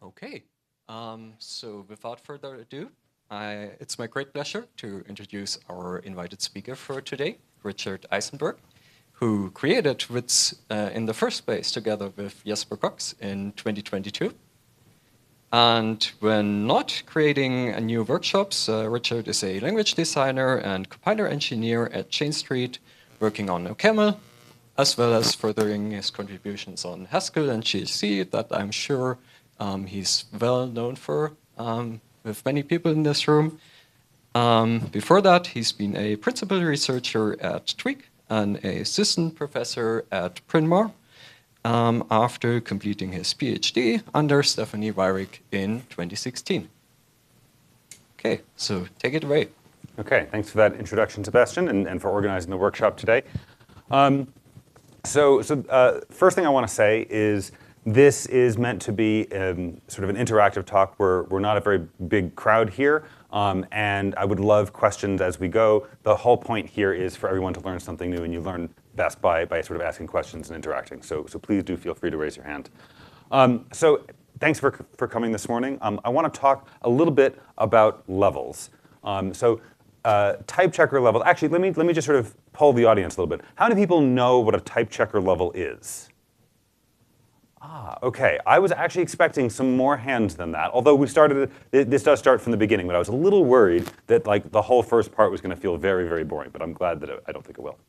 Okay, so without further ado, it's my great pleasure to introduce our invited speaker for today, Richard Eisenberg, who created WITS in the first place together with Jesper Cox in 2022. And when not creating new workshops, Richard is a language designer and compiler engineer at Chain Street, working on OCaml, as well as furthering his contributions on Haskell and GHC that I'm sure he's well known for with many people in this room. Before that, he's been a principal researcher at Tweak and a assistant professor at Bryn Mawr after completing his PhD under Stephanie Weyrich in 2016. Okay, so take it away. Okay, thanks for that introduction, Sebastian, and for organizing the workshop today. First thing I want to say is this is meant to be sort of an interactive talk. We're not a very big crowd here, and I would love questions as we go. The whole point here is for everyone to learn something new, and you learn best by sort of asking questions and interacting. So please do feel free to raise your hand. So thanks for coming this morning. I want to talk a little bit about levels. Type checker level. Actually, let me just sort of poll the audience a little bit. How many people know what a type checker level is? Okay. I was actually expecting some more hands than that. Although this does start from the beginning, but I was a little worried that like the whole first part was going to feel very, very boring. But I'm glad that I don't think it will.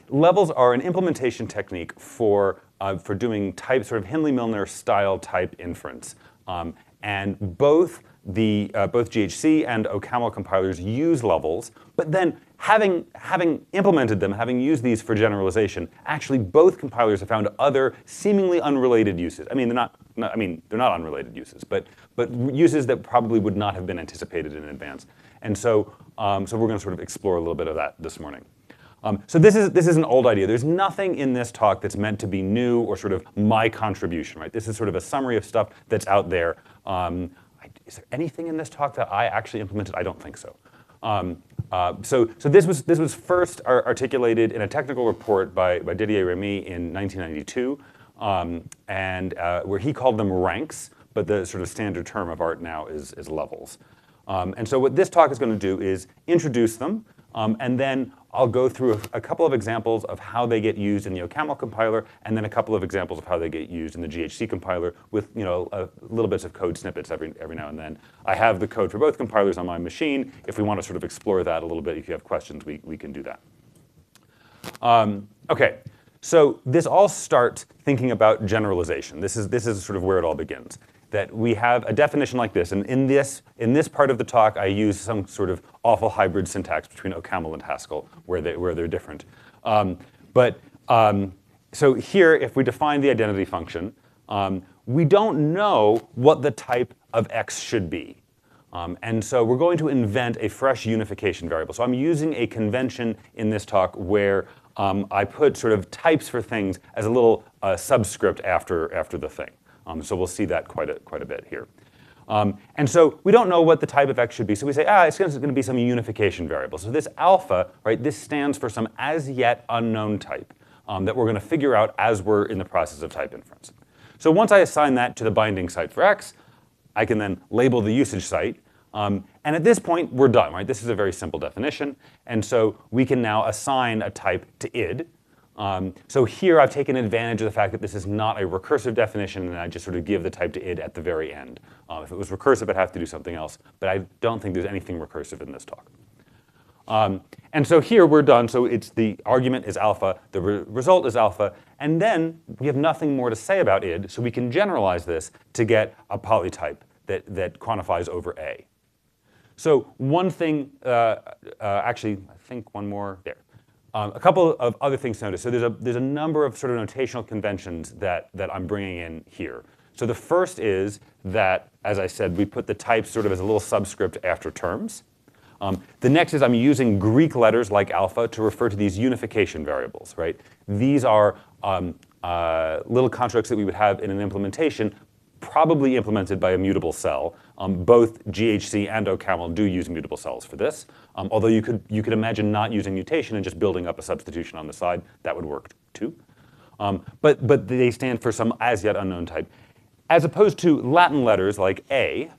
Levels are an implementation technique for doing type sort of Hindley-Milner style type inference, and both GHC and OCaml compilers use levels, but then having implemented them, having used these for generalization, actually both compilers have found other seemingly unrelated uses. I mean, they're not unrelated uses, but uses that probably would not have been anticipated in advance. And so we're going to sort of explore a little bit of that this morning. So this is an old idea. There's nothing in this talk that's meant to be new or sort of my contribution, right? This is sort of a summary of stuff that's out there. Is there anything in this talk that I actually implemented? I don't think so. So this was first articulated in a technical report by Didier Rémy in 1992, where he called them ranks, but the sort of standard term of art now is levels. And so what this talk is going to do is introduce them, and then I'll go through a couple of examples of how they get used in the OCaml compiler, and then a couple of examples of how they get used in the GHC compiler with little bits of code snippets every now and then. I have the code for both compilers on my machine. If we want to sort of explore that a little bit, if you have questions, we can do that. Okay, so this all starts thinking about generalization. This is sort of where it all begins. That we have a definition like this, and in this part of the talk, I use some sort of awful hybrid syntax between OCaml and Haskell, where they're different. So here, if we define the identity function, we don't know what the type of x should be, and so we're going to invent a fresh unification variable. So I'm using a convention in this talk where I put sort of types for things as a little subscript after the thing. So we'll see that quite a bit here. And so we don't know what the type of x should be, so we say, it's going to be some unification variable. So this alpha, right, this stands for some as yet unknown type that we're going to figure out as we're in the process of type inference. So once I assign that to the binding site for x, I can then label the usage site. And at this point, we're done, right? This is a very simple definition. And so we can now assign a type to id. So here I've taken advantage of the fact that this is not a recursive definition, and I just sort of give the type to id at the very end. If it was recursive, I'd have to do something else, but I don't think there's anything recursive in this talk. And so here we're done. So the argument is alpha, the result is alpha, and then we have nothing more to say about id, so we can generalize this to get a polytype that quantifies over A. So one thing, actually, I think one more there. A couple of other things to notice. So there's a number of sort of notational conventions that I'm bringing in here. So the first is that, as I said, we put the types sort of as a little subscript after terms. The next is I'm using Greek letters like alpha to refer to these unification variables, right? These are little constructs that we would have in an implementation, probably implemented by a mutable cell. Both GHC and OCaml do use mutable cells for this. Although you could imagine not using mutation and just building up a substitution on the side. That would work too. But they stand for some as yet unknown type. as opposed to Latin letters like A,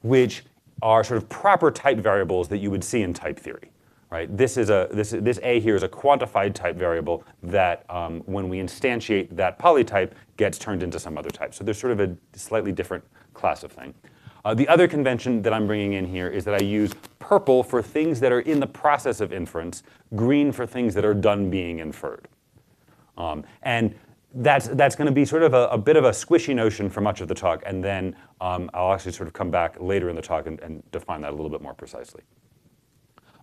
which are sort of proper type variables that you would see in type theory. Right? This A here is a quantified type variable that, when we instantiate that polytype, gets turned into some other type. So there's sort of a slightly different class of thing. The other convention that I'm bringing in here is that I use purple for things that are in the process of inference, green for things that are done being inferred. And that's going to be sort of a bit of a squishy notion for much of the talk, and then I'll actually sort of come back later in the talk and define that a little bit more precisely.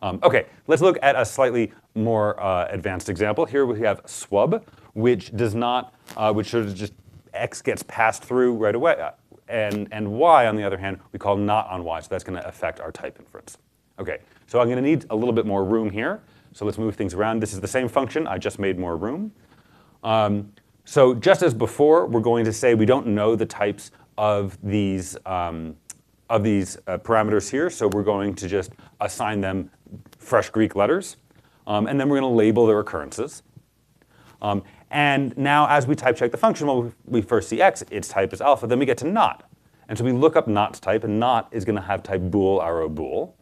OK, let's look at a slightly more advanced example. Here we have swub, which does not, which sort of just x gets passed through right away, and y, on the other hand, we call not on y, so that's going to affect our type inference. OK, so I'm going to need a little bit more room here, so let's move things around. This is the same function, I just made more room. So just as before, we're going to say we don't know the types of these parameters here, so we're going to just assign them fresh Greek letters, and then we're going to label their occurrences. And now, as we type check the function, well, we first see x, its type is alpha, then we get to not. And so we look up not's type, and not is going to have type bool, arrow, bool.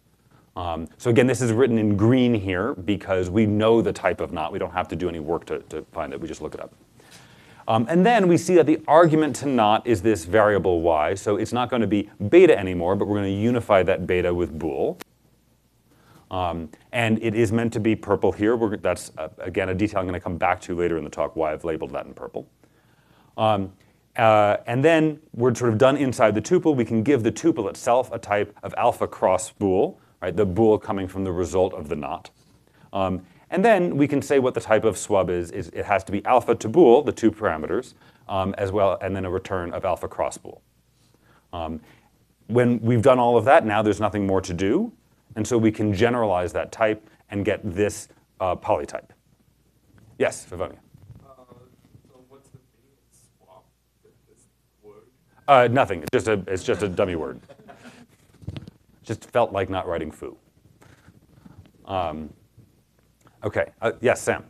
So again, this is written in green here because we know the type of not. We don't have to do any work to find it. We just look it up. And then we see that the argument to not is this variable y. So it's not going to be beta anymore, but we're going to unify that beta with bool. And it is meant to be purple here. That's, again, a detail I'm going to come back to later in the talk, why I've labeled that in purple. And then we're sort of done inside the tuple. We can give the tuple itself a type of alpha cross bool, right? The bool coming from the result of the not. And then we can say what the type of swub is it has to be alpha to bool, the two parameters, as well, and then a return of alpha cross bool. When we've done all of that, now there's nothing more to do. And so we can generalize that type and get this polytype. Yes, Vivonia? So what's the meaning of swap, this word? Nothing. It's just a dummy word. Just felt like not writing foo. OK. Yes, Sam?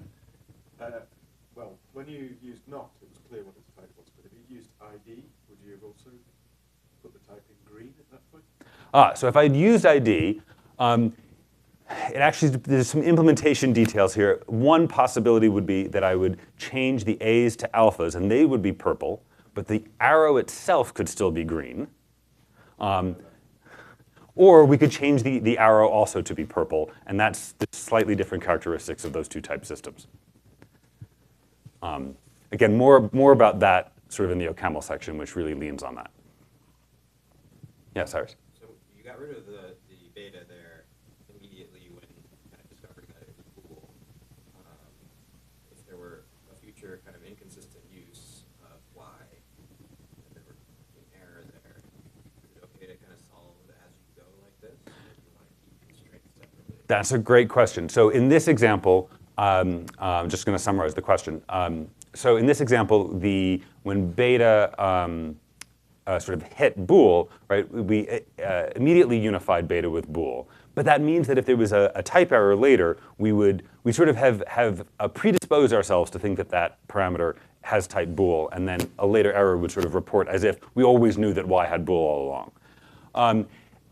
Well, when you used not, it was clear what its type was. But if you used ID, would you have also put the type in green at that point? So if I'd used ID, it actually, there's some implementation details here. One possibility would be that I would change the A's to alphas, and they would be purple, but the arrow itself could still be green. Or we could change the arrow also to be purple, and that's the slightly different characteristics of those two type systems. Again, more about that sort of in the OCaml section, which really leans on that. Yeah, Cyrus? So you got rid of the beta there immediately when kind of discovering that it was bool. If there were a future kind of inconsistent use of y, if there were an error there, is it okay to kind of solve as you go like this? Or do you want to keep constraints separately? That's a great question. So in this example, I'm just going to summarize the question. So in this example, when beta sort of hit bool, right, we immediately unified beta with bool. But that means that if there was a type error later, we sort of have predisposed ourselves to think that that parameter has type bool, and then a later error would sort of report as if we always knew that y had bool all along.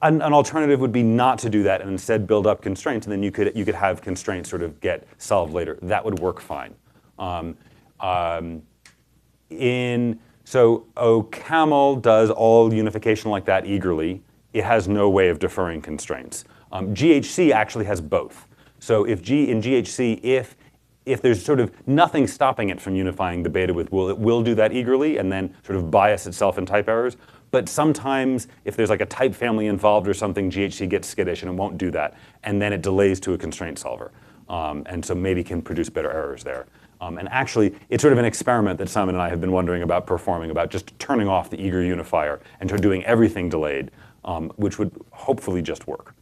An alternative would be not to do that and instead build up constraints, and then you could have constraints sort of get solved later. That would work fine. So OCaml does all unification like that eagerly. It has no way of deferring constraints. GHC actually has both. So in GHC, if there's sort of nothing stopping it from unifying the beta with bool, it will do that eagerly and then sort of bias itself in type errors. But sometimes, if there's like a type family involved or something, GHC gets skittish and it won't do that. And then it delays to a constraint solver. And so maybe can produce better errors there. And actually, it's sort of an experiment that Simon and I have been wondering about performing, about just turning off the eager unifier and doing everything delayed, which would hopefully just work.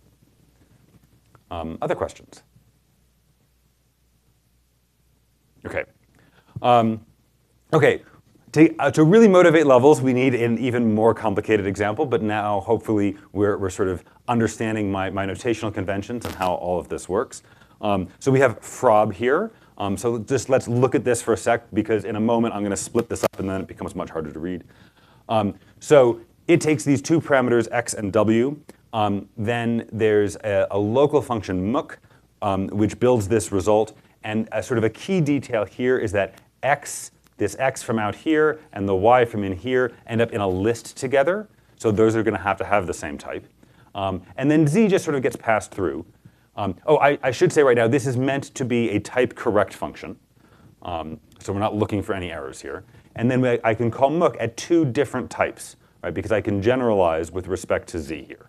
Other questions? OK. OK. To really motivate levels, we need an even more complicated example. But now, hopefully, we're sort of understanding my notational conventions and how all of this works. So we have frob here. So just let's look at this for a sec, because in a moment I'm going to split this up, and then it becomes much harder to read. So it takes these two parameters, x and w. Then there's a local function muk, which builds this result. And sort of a key detail here is that this x from out here and the y from in here end up in a list together. So those are going to have the same type. And then z just sort of gets passed through. I should say right now, this is meant to be a type correct function. So we're not looking for any errors here. And then I can call muk at two different types, right? Because I can generalize with respect to z here.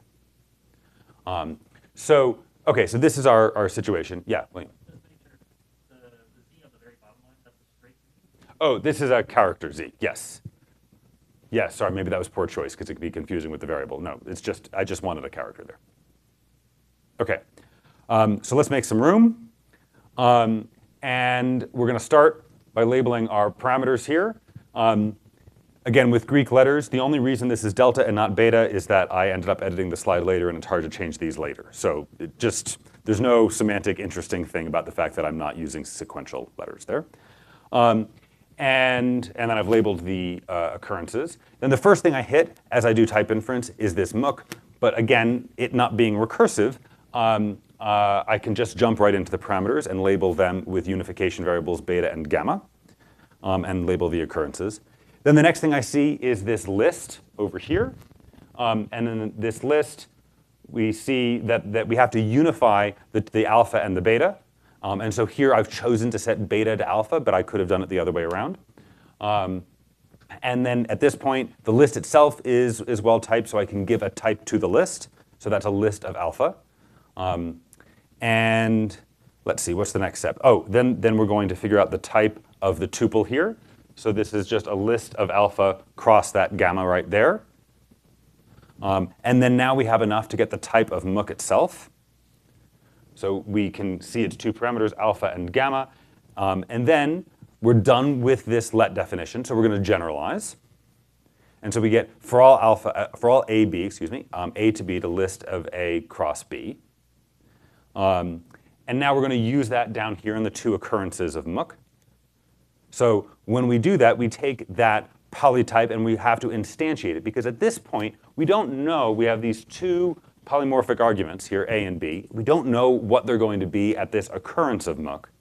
So this is our situation. Yeah, William. The z on the very bottom line, that's a straight z? Oh, this is a character z, yes. Yes, sorry, maybe that was poor choice because it could be confusing with the variable. No, I just wanted a character there. Okay, so let's make some room. And we're going to start by labeling our parameters here. Again, with Greek letters, the only reason this is delta and not beta is that I ended up editing the slide later, and it's hard to change these later. So there's no semantic interesting thing about the fact that I'm not using sequential letters there. And then I've labeled the occurrences. Then the first thing I hit as I do type inference is this muk. But again, it not being recursive, I can just jump right into the parameters and label them with unification variables beta and gamma, and label the occurrences. Then the next thing I see is this list over here. And in this list, we see that we have to unify the alpha and the beta. And so here I've chosen to set beta to alpha, but I could have done it the other way around. And then at this point, the list itself is well typed, so I can give a type to the list. So that's a list of alpha. And let's see, what's the next step? Oh, then we're going to figure out the type of the tuple here. So this is just a list of alpha cross that gamma right there. And then now we have enough to get the type of muk itself. So we can see its two parameters, alpha and gamma. And then we're done with this let definition. So we're going to generalize. And so we get for all a, b, a to b, the list of a cross b. And now we're going to use that down here in the two occurrences of muk. So when we do that, we take that polytype and we have to instantiate it. Because at this point, we don't know. We have these two polymorphic arguments here, a and b. We don't know what they're going to be at this occurrence of muk.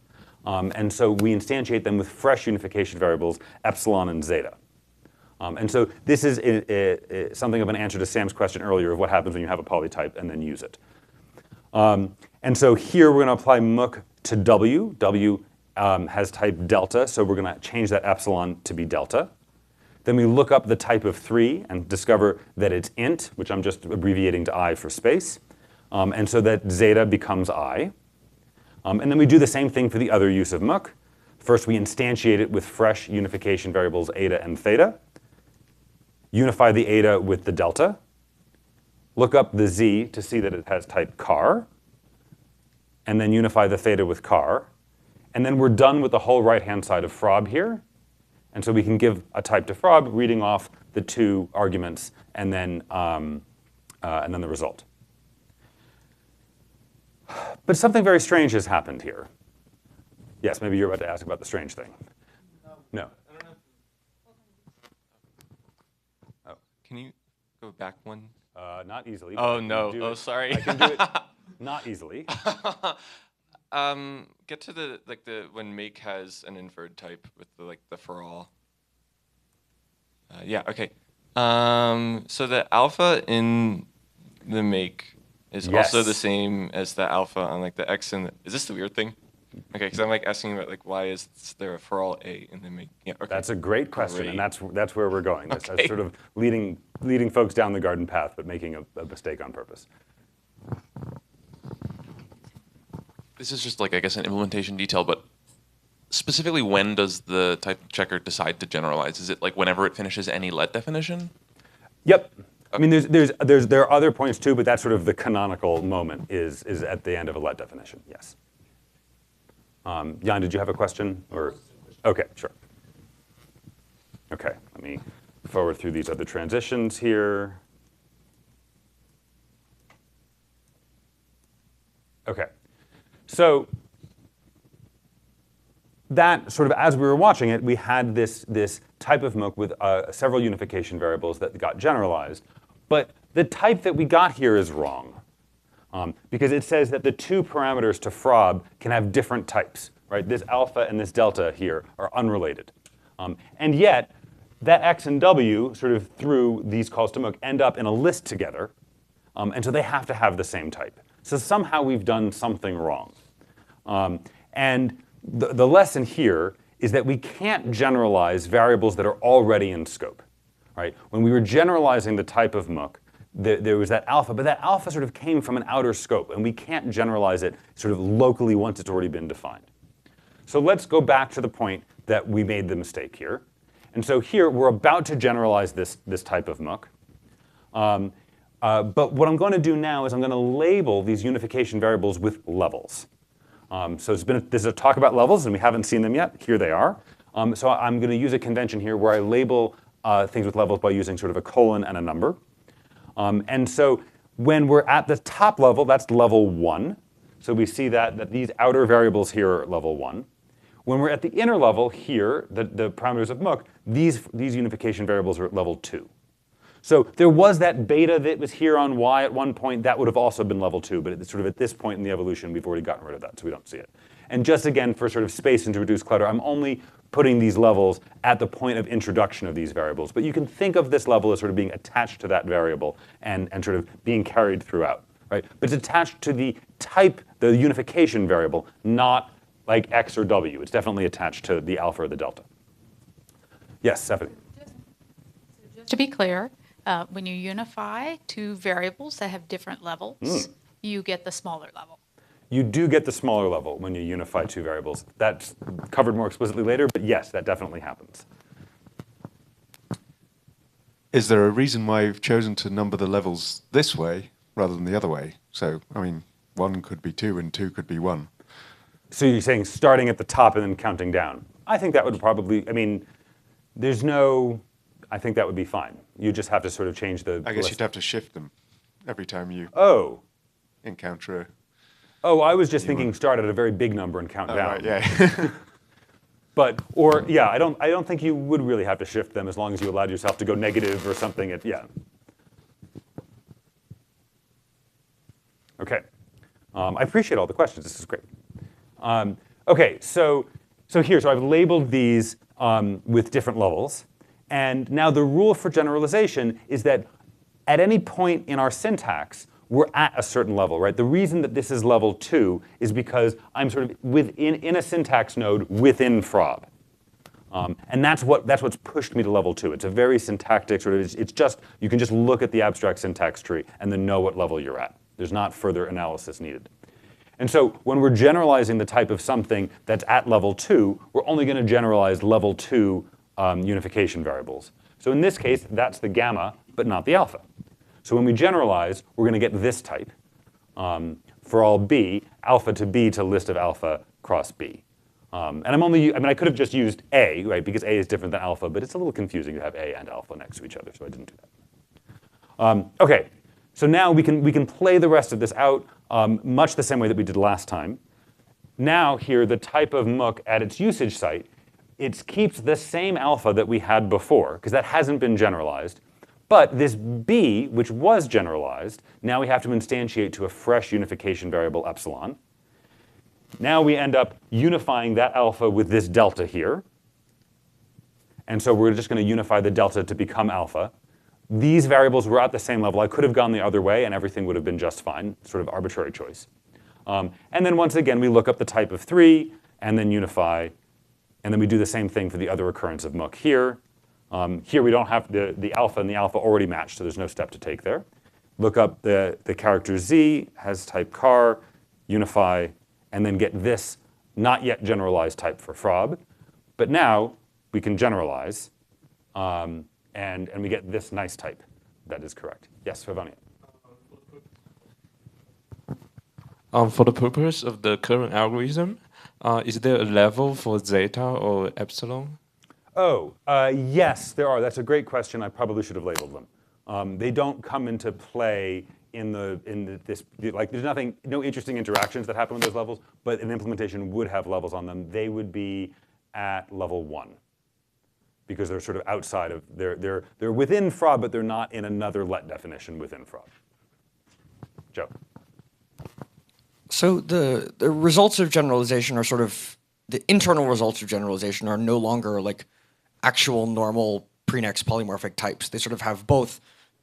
And so we instantiate them with fresh unification variables, epsilon and zeta. And so this is something of an answer to Sam's question earlier of what happens when you have a polytype and then use it. And so here we're going to apply muk to w. W has type delta, so we're going to change that epsilon to be delta. Then we look up the type of 3 and discover that it's int, which I'm just abbreviating to I for space. And so that zeta becomes I. And then we do the same thing for the other use of muk. First, we instantiate it with fresh unification variables eta and theta. Unify the eta with the delta. Look up the z to see that it has type char. And then unify the theta with char. And then we're done with the whole right-hand side of frob here. And so we can give a type to frob, reading off the two arguments, and then the result. But something very strange has happened here. Yes, maybe you're about to ask about the strange thing. No. Oh, can you go back one? Not easily. Oh no! Oh, sorry. I can do it not easily. Get to the when make has an inferred type with the for all. Yeah. Okay. So the alpha in the make is also the same as the alpha on the x and is this the weird thing? Okay, because I'm asking about why is there a for all a in the make? Yeah. Okay. That's a great question, and that's where we're going. That's Okay. sort of leading folks down the garden path, but making a mistake on purpose. This is just I guess an implementation detail, but specifically when does the type checker decide to generalize? Is it whenever it finishes any let definition? Yep. I mean, there are other points too, but that's sort of the canonical moment is at the end of a let definition. Yes. Jan, did you have a question? Or okay, sure. Okay, let me forward through these other transitions here. Okay. So that sort of, as we were watching it, we had this type of MOOC with several unification variables that got generalized. But the type that we got here is wrong. Because it says that the two parameters to frob can have different types, right? This alpha and this delta here are unrelated. And yet, that x and w, sort of through these calls to MOOC, end up in a list together. And so they have to have the same type. So somehow we've done something wrong. And the lesson here is that we can't generalize variables that are already in scope, right? When we were generalizing the type of MOOC, there was that alpha, but that alpha sort of came from an outer scope, and we can't generalize it sort of locally once it's already been defined. So let's go back to the point that we made the mistake here. And so here, we're about to generalize this type of MOOC. But what I'm going to do now is I'm going to label these unification variables with levels. So this is a talk about levels, and we haven't seen them yet. Here they are. So I'm going to use a convention here where I label things with levels by using sort of a colon and a number. And so when we're at the top level, that's level 1. So we see that these outer variables here are level 1. When we're at the inner level here, the parameters of MOOC, these unification variables are at level 2. So there was that beta that was here on y at one point. That would have also been level 2. But it's sort of at this point in the evolution, we've already gotten rid of that, so we don't see it. And just again, for sort of space and to reduce clutter, I'm only putting these levels at the point of introduction of these variables. But you can think of this level as sort of being attached to that variable and sort of being carried throughout, right? But it's attached to the type, the unification variable, not like x or w. It's definitely attached to the alpha or the delta. Yes, Stephanie. Just to be clear, when you unify two variables that have different levels, you get the smaller level. You do get the smaller level when you unify two variables. That's covered more explicitly later, but yes, that definitely happens. Is there a reason why you've chosen to number the levels this way rather than the other way? So, I mean, 1 could be 2 and 2 could be 1. So you're saying starting at the top and then counting down. I think that would probably, I mean, there's no, I think that would be fine. You just have to sort of change the I guess list. you'd have to shift them every time you encounter a... Oh, I was just thinking start at a very big number and count down. Right, yeah. But, or, yeah, I don't think you would really have to shift them as long as you allowed yourself to go negative or something. Yeah. OK. I appreciate all the questions. This is great. OK, so I've labeled these with different levels. And now the rule for generalization is that at any point in our syntax, we're at a certain level, right? The reason that this is level 2 is because I'm sort of in a syntax node within frob. And that's what's pushed me to level 2. It's a very syntactic sort of, it's just, you can just look at the abstract syntax tree and then know what level you're at. There's not further analysis needed. And so when we're generalizing the type of something that's at level 2, we're only going to generalize level 2 unification variables. So in this case, that's the gamma, but not the alpha. So when we generalize, we're going to get this type for all b, alpha to b to list of alpha cross b. And I could have just used a, right, because a is different than alpha, but it's a little confusing to have a and alpha next to each other, so I didn't do that. OK, so now we can play the rest of this out much the same way that we did last time. Now here, the type of MOOC at its usage site, it keeps the same alpha that we had before, because that hasn't been generalized. But this b, which was generalized, now we have to instantiate to a fresh unification variable epsilon. Now we end up unifying that alpha with this delta here. And so we're just going to unify the delta to become alpha. These variables were at the same level. I could have gone the other way, and everything would have been just fine, sort of arbitrary choice. And then once again, we look up the type of 3, and then unify. And then we do the same thing for the other occurrence of MOOC here. Here we don't have the alpha and the alpha already matched, so there's no step to take there. Look up the character z, has type char, unify, and then get this not yet generalized type for frob. But now we can generalize, and we get this nice type that is correct. Yes, Favonia. For the purpose of the current algorithm, is there a level for zeta or epsilon? Oh, yes, there are. That's a great question. I probably should have labeled them. They don't come into play in this, like there's no interesting interactions that happen with those levels, but an implementation would have levels on them. They would be at level 1. Because they're sort of outside of, they're within fraud, but they're not in another let definition within fraud. Joe. So the results of generalization are sort of, the internal results of generalization are no longer like actual normal prenex polymorphic types. They sort of have both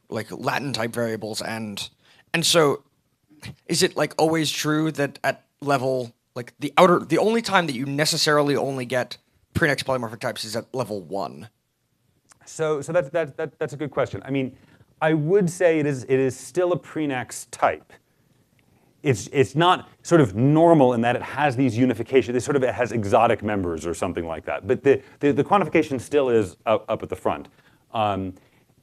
like Latin type variables and so is it like always true that at level, like the only time that you necessarily only get prenex polymorphic types is at level 1? So that's a good question. I mean, I would say it is still a prenex type. It's not sort of normal in that it has these unifications. It has exotic members or something like that. But the quantification still is up at the front.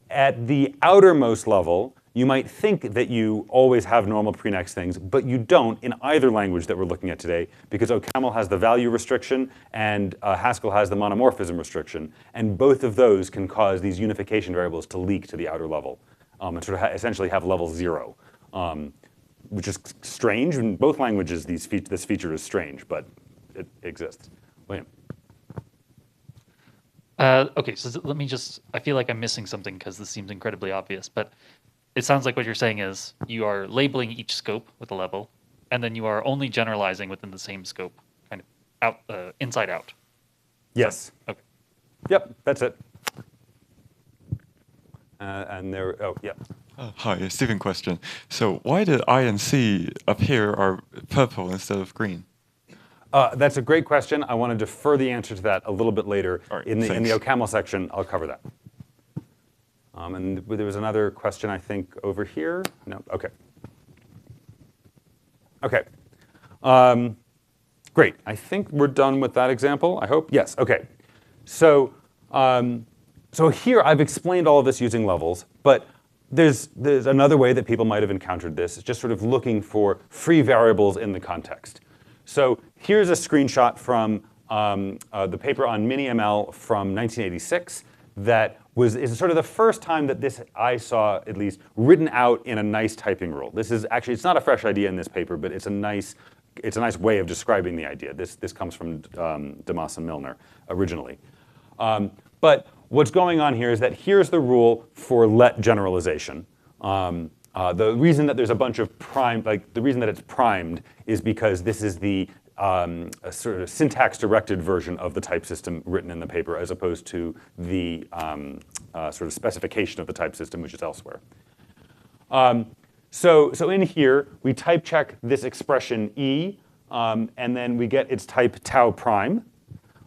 At the outermost level, you might think that you always have normal prenex things, but you don't in either language that we're looking at today, because OCaml has the value restriction and Haskell has the monomorphism restriction, and both of those can cause these unification variables to leak to the outer level and sort of essentially have level 0, which is strange. In both languages, this feature is strange, but it exists. William. Okay, so let me just, I feel like I'm missing something because this seems incredibly obvious, but it sounds like what you're saying is you are labeling each scope with a level, and then you are only generalizing within the same scope, kind of out, inside out. Yes. Okay. Yep, that's it. And there, oh, yeah. Hi, a Stephen question. So why did I and C up here are purple instead of green? That's a great question. I want to defer the answer to that a little bit later. Right, in the OCaml section, I'll cover that. And there was another question, I think, over here. No, OK. OK. Great. I think we're done with that example, I hope. Yes, OK. So, so here I've explained all of this using levels, but there's another way that people might have encountered this. It's just sort of looking for free variables in the context. So here's a screenshot from the paper on mini-ML from 1986 that is sort of the first time that this I saw, at least, written out in a nice typing rule. This is actually, it's not a fresh idea in this paper, but it's a nice way of describing the idea. This comes from Demas and Milner originally. But what's going on here is that here's the rule for let generalization. The reason that there's a bunch of the reason that it's primed is because this is the sort of syntax-directed version of the type system written in the paper, as opposed to the sort of specification of the type system, which is elsewhere. So in here, we type check this expression E, and then we get its type tau prime.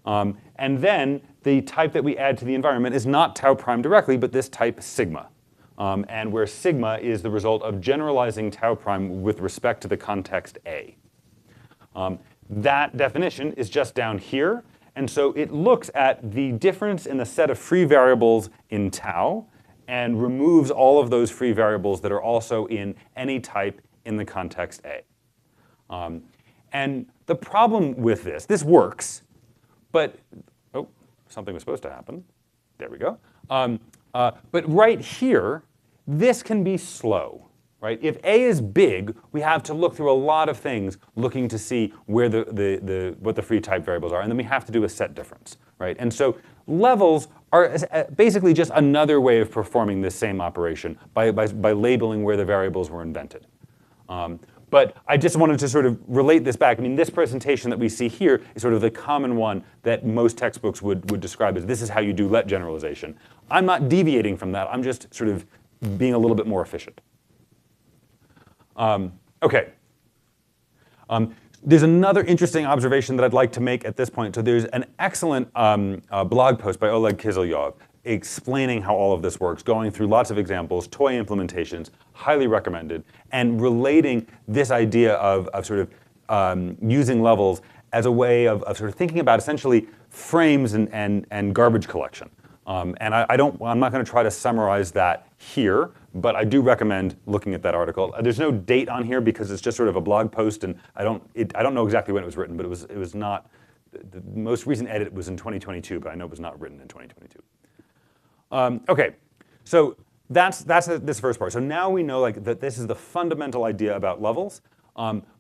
And then the type that we add to the environment is not tau prime directly, but this type sigma. And where sigma is the result of generalizing tau prime with respect to the context A. That definition is just down here. And so it looks at the difference in the set of free variables in tau and removes all of those free variables that are also in any type in the context A. And the problem with this works, but, oh, something was supposed to happen. There we go. But right here, this can be slow. Right? If A is big, we have to look through a lot of things looking to see where what the free type variables are, and then we have to do a set difference. Right? And so levels are basically just another way of performing this same operation by labeling where the variables were invented. But I just wanted to sort of relate this back. I mean, this presentation that we see here is sort of the common one that most textbooks would describe as this is how you do let generalization. I'm not deviating from that. I'm just sort of being a little bit more efficient. OK. There's another interesting observation that I'd like to make at this point. So there's an excellent blog post by Oleg Kyzylyov explaining how all of this works, going through lots of examples, toy implementations, highly recommended, and relating this idea of sort of using levels as a way of sort of thinking about essentially frames and garbage collection. And I'm not going to try to summarize that here, but I do recommend looking at that article. There's no date on here because it's just sort of a blog post, and I don't know exactly when it was written, but it was not. The most recent edit was in 2022, but I know it was not written in 2022. OK, so that's this first part. So now we know that this is the fundamental idea about levels.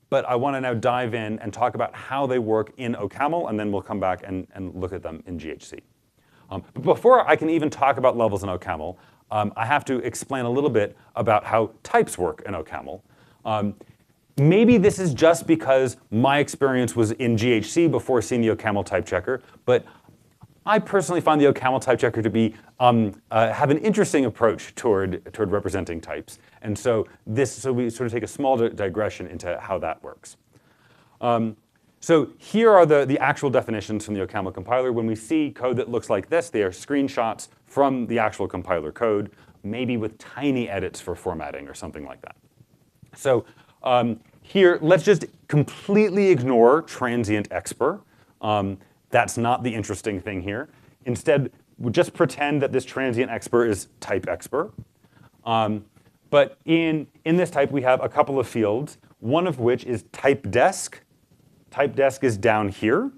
but I want to now dive in and talk about how they work in OCaml, and then we'll come back and look at them in GHC. But before I can even talk about levels in OCaml, I have to explain a little bit about how types work in OCaml. Maybe this is just because my experience was in GHC before seeing the OCaml type checker, but I personally find the OCaml type checker to be have an interesting approach toward representing types, and so we sort of take a small digression into how that works. So here are the actual definitions from the OCaml compiler. When we see code that looks like this, they are screenshots from the actual compiler code, maybe with tiny edits for formatting or something like that. So here, let's just completely ignore transient expr. That's not the interesting thing here. Instead, we'll just pretend that this transient expr is type expr. But in this type, we have a couple of fields, one of which is typedesc. Typedesc is down here.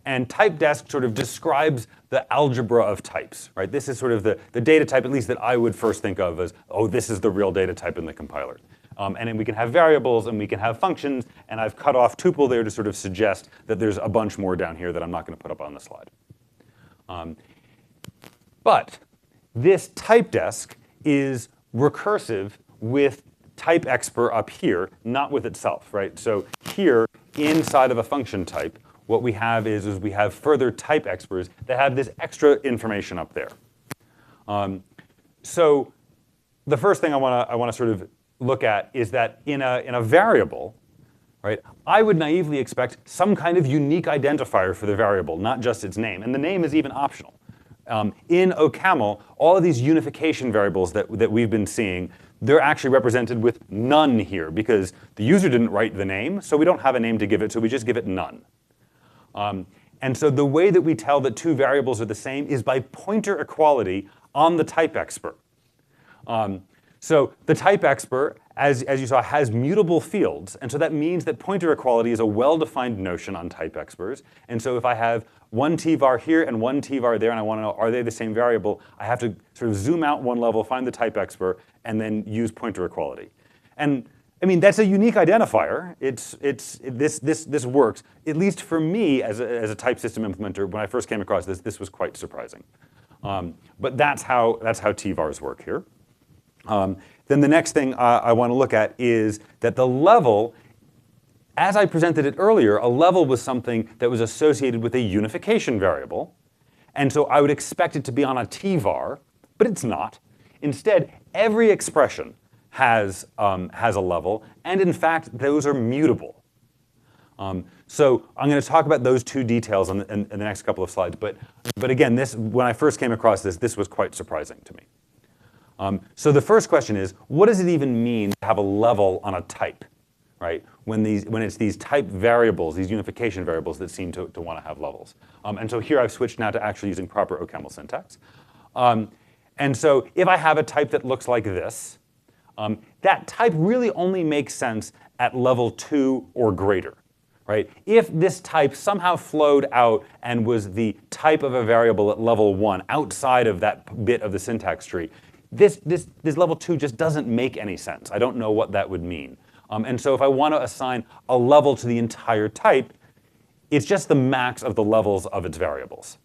And typedesc sort of describes the algebra of types, right? This is sort of the data type, at least that I would first think of as, oh, this is the real data type in the compiler. And then we can have variables, and we can have functions, and I've cut off tuple there to sort of suggest that there's a bunch more down here that I'm not going to put up on the slide. But this typedesc is recursive with type expr up here, not with itself, right? So here, inside of a function type, what we have is we have further type exprs that have this extra information up there. So the first thing I want to sort of look at is that in a variable, right, I would naively expect some kind of unique identifier for the variable, not just its name. And the name is even optional. In OCaml, all of these unification variables that we've been seeing, they're actually represented with none here because the user didn't write the name, so we don't have a name to give it, so we just give it none. And so the way that we tell that two variables are the same is by pointer equality on the type expr. So the type expr, as you saw, has mutable fields, and so that means that pointer equality is a well-defined notion on type exprs. And so if I have one tvar here and one tvar there, and I want to know, are they the same variable, I have to sort of zoom out one level, find the type expr, and then use pointer equality. And I mean, that's a unique identifier. This works. At least for me, as a type system implementer, when I first came across this was quite surprising. But that's how tvars work here. Then the next thing I want to look at is that the level, as I presented it earlier, a level was something that was associated with a unification variable. And so I would expect it to be on a tvar, but it's not. Instead, every expression has a level, and in fact, those are mutable. So I'm going to talk about those two details in the next couple of slides. But again, when I first came across this was quite surprising to me. So the first question is, what does it even mean to have a level on a type, right? When it's these type variables, these unification variables that seem to want to have levels. And so here I've switched now to actually using proper OCaml syntax. And so if I have a type that looks like this, that type really only makes sense at level 2 or greater, right? If this type somehow flowed out and was the type of a variable at level 1 outside of that bit of the syntax tree, this level 2 just doesn't make any sense. I don't know what that would mean. And so if I want to assign a level to the entire type, it's just the max of the levels of its variables.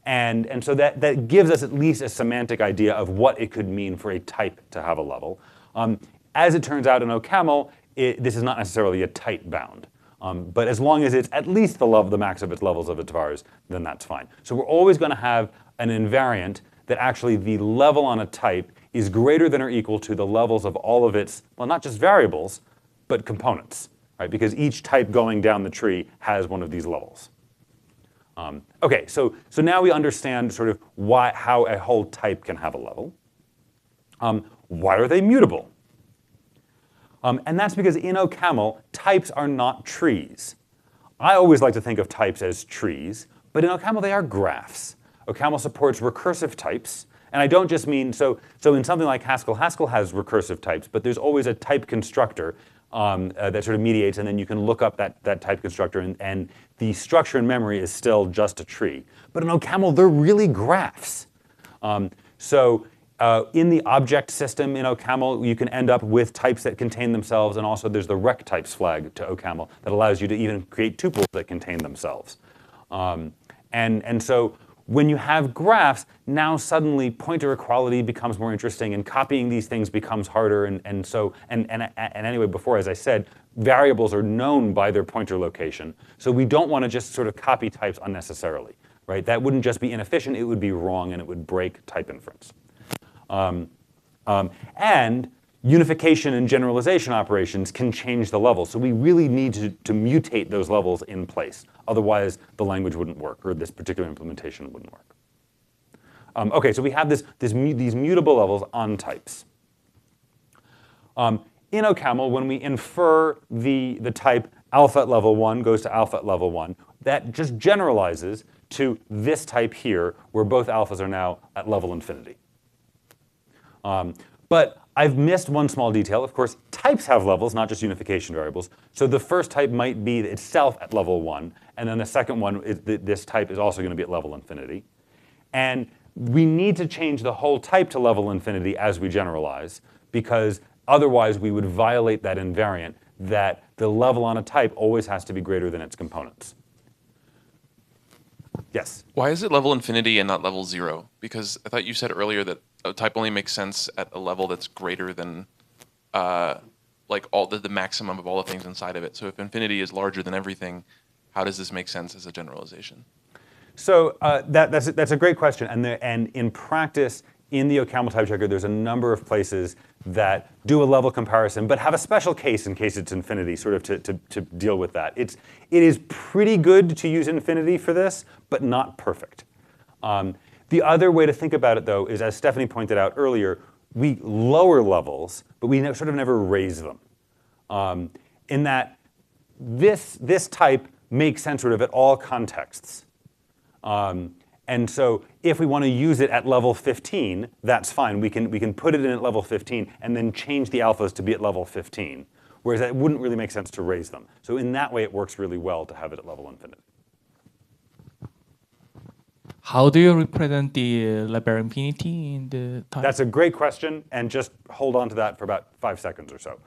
And so that gives us at least a semantic idea of what it could mean for a type to have a level. As it turns out in OCaml, this is not necessarily a tight bound. But as long as it's at least the max of its levels of its vars, then that's fine. So we're always going to have an invariant that actually the level on a type is greater than or equal to the levels of all of its, well, not just variables, but components, right? Because each type going down the tree has one of these levels. OK, so now we understand sort of how a whole type can have a level. Why are they mutable? And that's because in OCaml, types are not trees. I always like to think of types as trees, but in OCaml they are graphs. OCaml supports recursive types, and I don't just mean, so in something like Haskell, Haskell has recursive types, but there's always a type constructor that sort of mediates, and then you can look up that type constructor, and the structure in memory is still just a tree. But in OCaml, they're really graphs. So in the object system in OCaml, you can end up with types that contain themselves, and also there's the rec types flag to OCaml that allows you to even create tuples that contain themselves. And so when you have graphs, now suddenly pointer equality becomes more interesting, and copying these things becomes harder. And anyway, before, as I said, variables are known by their pointer location. So we don't want to just sort of copy types unnecessarily, right? That wouldn't just be inefficient, it would be wrong, and it would break type inference. And unification and generalization operations can change the levels. So we really need to mutate those levels in place. Otherwise, the language wouldn't work, or this particular implementation wouldn't work. OK, so we have these mutable levels on types. In OCaml, when we infer the type alpha at level 1 goes to alpha at level 1, that just generalizes to this type here, where both alphas are now at level infinity. But I've missed one small detail. Of course, types have levels, not just unification variables. So the first type might be itself at level 1, and then the second one, this type is also going to be at level infinity. And we need to change the whole type to level infinity as we generalize, because otherwise we would violate that invariant that the level on a type always has to be greater than its components. Yes? Why is it level infinity and not level 0? Because I thought you said earlier that a type only makes sense at a level that's greater than like all the maximum of all the things inside of it. So if infinity is larger than everything, how does this make sense as a generalization? So that's a great question. And in practice, in the OCaml type checker, there's a number of places that do a level comparison, but have a special case in case it's infinity, sort of to deal with that. It is pretty good to use infinity for this, but not perfect. The other way to think about it, though, is, as Stephanie pointed out earlier, we lower levels, but we sort of never raise them. In that this type makes sense sort of at all contexts. And so if we want to use it at level 15, that's fine. We can put it in at level 15 and then change the alphas to be at level 15, whereas it wouldn't really make sense to raise them. So in that way, it works really well to have it at level infinity. How do you represent the library infinity in the type? That's a great question, and just hold on to that for about 5 seconds or so.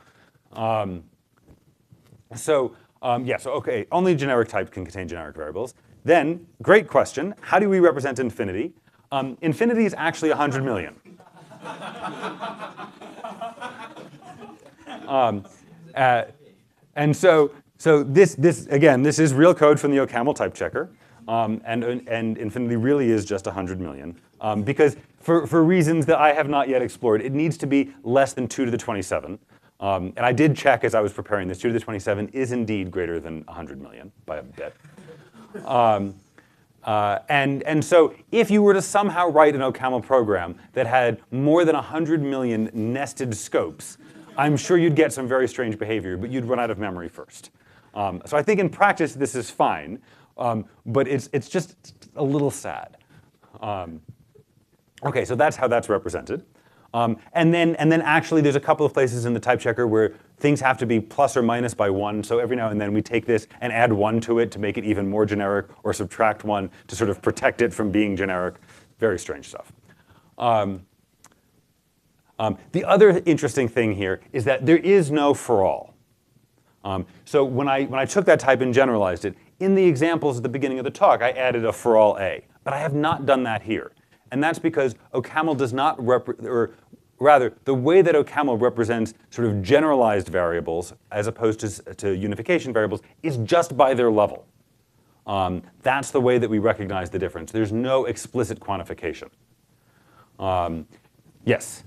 OK, only generic type can contain generic variables. Then, great question, how do we represent infinity? Infinity is actually 100 million. And so this again, this is real code from the OCaml type checker. And infinity really is just 100 million. Because for reasons that I have not yet explored, it needs to be less than 2 to the 27. And I did check as I was preparing this. 2 to the 27 is indeed greater than 100 million by a bit. And so if you were to somehow write an OCaml program that had more than 100 million nested scopes, I'm sure you'd get some very strange behavior, but you'd run out of memory first. So I think in practice this is fine. But it's just a little sad. OK, so that's how that's represented. And then actually there's a couple of places in the type checker where things have to be plus or minus by 1. So every now and then we take this and add 1 to it to make it even more generic, or subtract 1 to sort of protect it from being generic. Very strange stuff. The other interesting thing here is that there is no for all. So when I took that type and generalized it, in the examples at the beginning of the talk, I added a for all A. But I have not done that here. And that's because OCaml does not or rather, the way that OCaml represents sort of generalized variables as opposed to unification variables is just by their level. That's the way that we recognize the difference. There's no explicit quantification. Yes?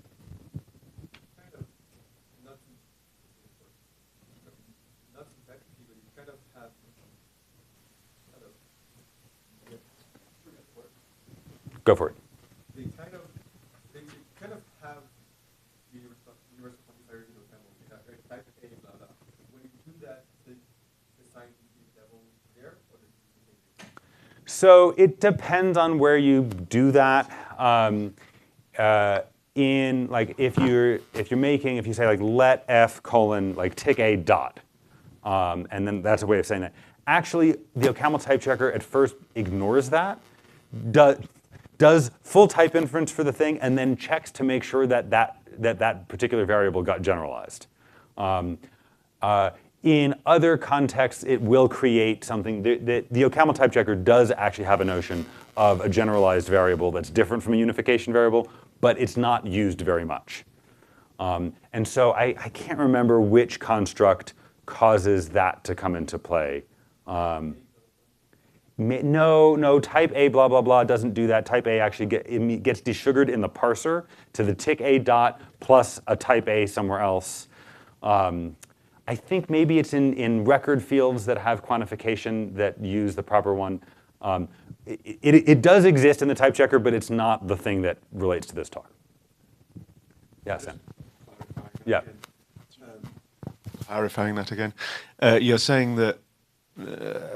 Go for it. They kind of have universal quantifiers in OCaml. Type A, blah, blah. When you do that, the sign the level there, or does it change? So it depends on where you do that. In like if you say like let f colon like tick a dot, and then that's a way of saying that. Actually, the OCaml type checker at first ignores that. does full type inference for the thing, and then checks to make sure that that particular variable got generalized. In other contexts, it will create something. The OCaml type checker does actually have a notion of a generalized variable that's different from a unification variable, but it's not used very much. And so I can't remember which construct causes that to come into play. No, type A blah, blah, blah doesn't do that. Type A actually gets desugared in the parser to the tick A dot plus a type A somewhere else. I think maybe it's in record fields that have quantification that use the proper one. It does exist in the type checker, but it's not the thing that relates to this talk. Yeah, Sam. Yeah. Clarifying that again. You're saying that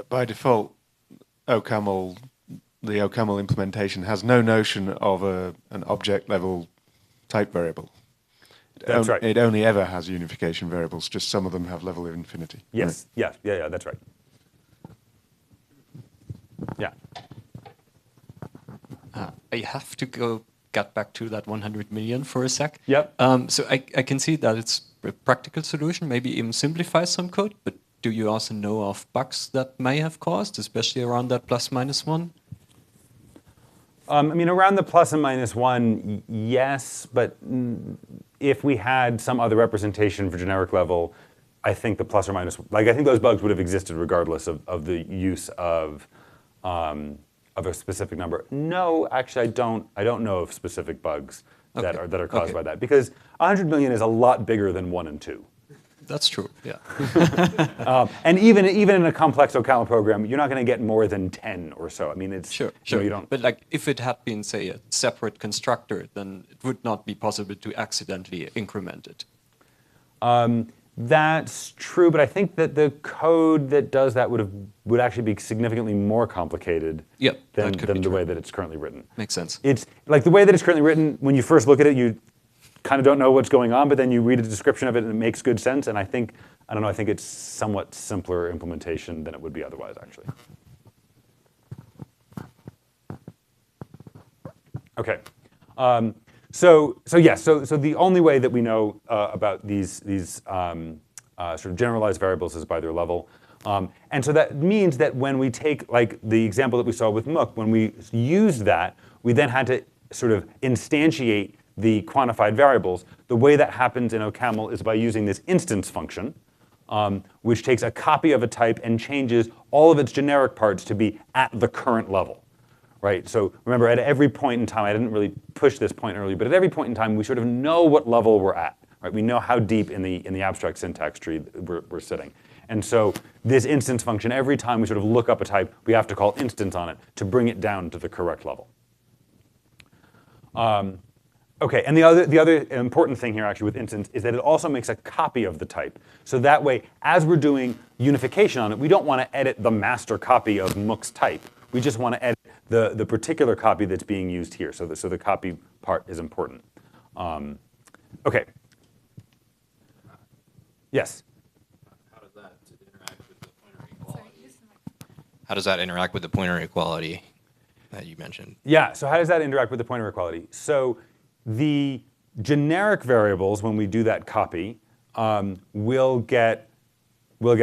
by default, the OCaml implementation has no notion of an object level type variable. That's right. It only ever has unification variables, just some of them have level of infinity. Yes, right. Yeah, that's right. Yeah. I have to get back to that 100 million for a sec. Yep. So I can see that it's a practical solution, maybe even simplifies some code, but do you also know of bugs that may have caused, especially around that ±1? I mean, around the plus and minus one, yes, but if we had some other representation for generic level, I think the plus or minus, I think those bugs would have existed regardless of the use of a specific number. No, actually, I don't know of specific bugs that are caused by that, because 100 million is a lot bigger than 1 and 2. That's true, yeah. And even in a complex OCaml program, you're not going to get more than 10 or so. I mean, it's sure. You don't. But like, if it had been, say, a separate constructor, then it would not be possible to accidentally increment it. That's true, but I think that the code that does that would actually be significantly more complicated than the way that it's currently written. Makes sense. It's like the way that it's currently written. When you first look at it, you kind of don't know what's going on, but then you read a description of it and it makes good sense. And I think it's somewhat simpler implementation than it would be otherwise, actually. Okay. So the only way that we know about these sort of generalized variables is by their level. And so that means that when we take, like the example that we saw with Mook, when we used that, we then had to sort of instantiate the quantified variables. The way that happens in OCaml is by using this instance function, which takes a copy of a type and changes all of its generic parts to be at the current level. Right? So remember, at every point in time, I didn't really push this point earlier, but at every point in time, we sort of know what level we're at. Right? We know how deep in the abstract syntax tree we're sitting. And so this instance function, every time we sort of look up a type, we have to call instance on it to bring it down to the correct level. Okay, and the other important thing here actually with instance is that it also makes a copy of the type. So that way, as we're doing unification on it, we don't want to edit the master copy of Mook's type. We just want to edit the particular copy that's being used here. So the copy part is important. Okay. Yes? How does that interact with the pointer equality that you mentioned? Yeah, so how does that interact with the pointer equality? So the generic variables, when we do that copy, will get